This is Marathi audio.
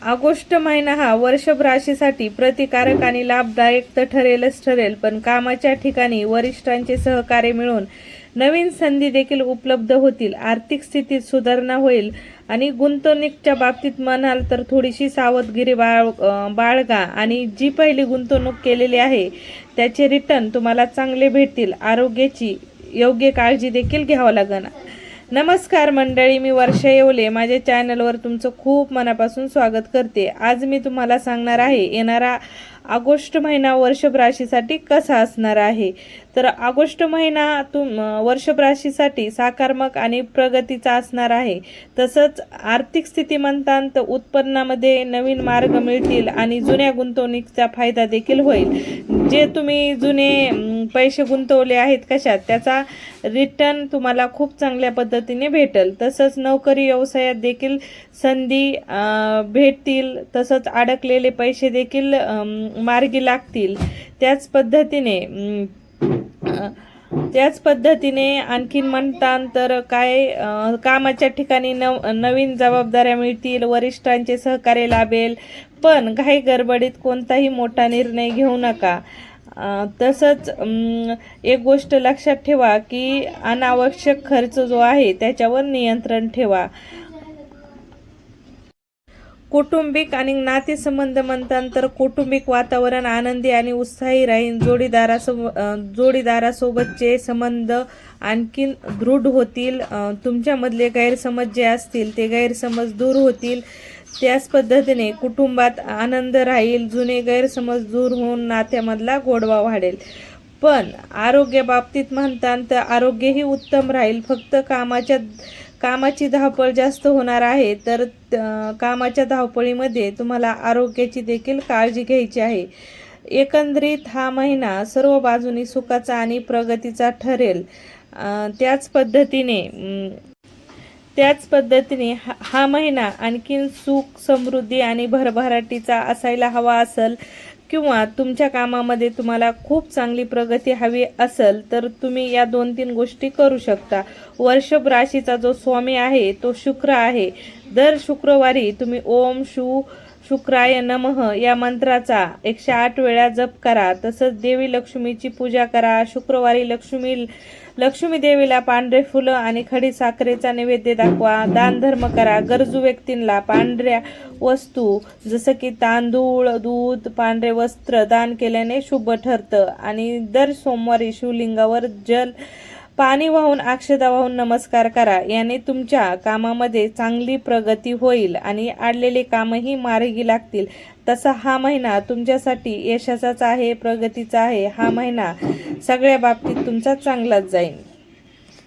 ऑगस्ट महिना हा वृषभ राशीसाठी प्रतिकारक आणि लाभदायक तर ठरेल, पण कामाच्या ठिकाणी वरिष्ठांचे सहकार्य मिळून नवीन संधी देखील उपलब्ध होतील. आर्थिक स्थितीत सुधारणा होईल आणि गुंतवणुकीच्या बाबतीत म्हणाल तर थोडीशी सावधगिरी बाळगा आणि जी पहिली गुंतवणूक केलेली आहे त्याचे रिटर्न तुम्हाला चांगले भेटतील. आरोग्याची योग्य काळजी देखील घ्यावं लागेल. नमस्कार मंडळी, मी वर्षा येवले माझ्या चॅनलवर तुमचं खूप मनापासून स्वागत करते. आज मी तुम्हाला सांगणार आहे येणारा ऑगस्ट महिना वृषभ राशीसाठी कसा असणार आहे. तर ऑगस्ट महिना वृषभ राशीसाठी सकारात्मक आणि प्रगतीचा असणार आहे. तसंच आर्थिक स्थिती म्हणतात उत्पन्नामध्ये नवीन मार्ग मिळतील आणि जुन्या गुंतवणुकीचा फायदा देखील होईल. जे तुम्ही जुने पैसे गुंतवले आहेत कशात त्याचा रिटर्न तुम्हाला खूप चांगल्या पद्धतीने भेटेल. तसंच नोकरी व्यवसायात देखील संधी भेटतील. तसंच अडकलेले पैसे देखील मार्गी लागतील. त्याच पद्धतीने आणखीन म्हणतात तर कामाच्या ठिकाणी नवीन जबाबदाऱ्या मिळतील. वरिष्ठांचे सहकार्य लाभेल, पण काही गडबडीत कोणताही मोठा निर्णय घेऊ नका. तसंच एक गोष्ट लक्षात ठेवा की अनावश्यक खर्च जो आहे त्याच्यावर नियंत्रण ठेवा. कौटुंबिक आणि नातेसंबंध म्हणतात तर कौटुंबिक वातावरण आनंदी आणि उत्साही राहील. जोडीदारासोबतचे संबंध आणखीन दृढ होतील. तुमच्यामधले गैरसमज जे असतील ते गैरसमज दूर होतील. त्याच पद्धतीने कुटुंबात आनंद राहील. जुने गैरसमज दूर होऊन नात्यामधला गोडवा वाढेल. पण आरोग्याबाबतीत म्हणतात तर आरोग्यही उत्तम राहील. फक्त कामाची धावपळ जास्त होणार आहे, तर कामाच्या धावपळीमध्ये तुम्हाला आरोग्याची देखील काळजी घ्यायची आहे. एकंदरीत हा महिना सर्व बाजूनी सुखाचा आणि प्रगतीचा ठरेल. त्याच पद्धतीने हा महिना आणखीन सुख, समृद्धी आणि भरभराटीचा असायला हवा असेल किंवा तुमच्या कामामध्ये तुम्हाला खूप चांगली प्रगती हवी असेल तर तुम्ही या 2-3 गोष्टी करू शकता. वृषभ राशीचा जो स्वामी आहे तो शुक्र आहे. दर शुक्रवारी तुम्ही ओम शुक्राय नमः या मंत्राचा 108 वेळा जप करा. तसंच देवी लक्ष्मीची पूजा करा. शुक्रवारी लक्ष्मी देवीला पांढरे फुलं आणि खडी साखरेचा नैवेद्य दाखवा. दानधर्म करा. गरजू व्यक्तींना पांढऱ्या वस्तू जसं की तांदूळ, दूध, पांढरे वस्त्र दान केल्याने शुभ ठरतं. आणि दर सोमवारी शिवलिंगावर पाणी वाहून अक्षता वाहून नमस्कार करा. याने तुमच्या कामामध्ये चांगली प्रगती होईल आणि अडलेले कामही मार्गी लागतील. तसा हा महिना तुमच्यासाठी यशाचाच आहे, प्रगतीचा आहे. हा महिना सगळ्या बाबतीत तुमचा चांगलाच जाईल.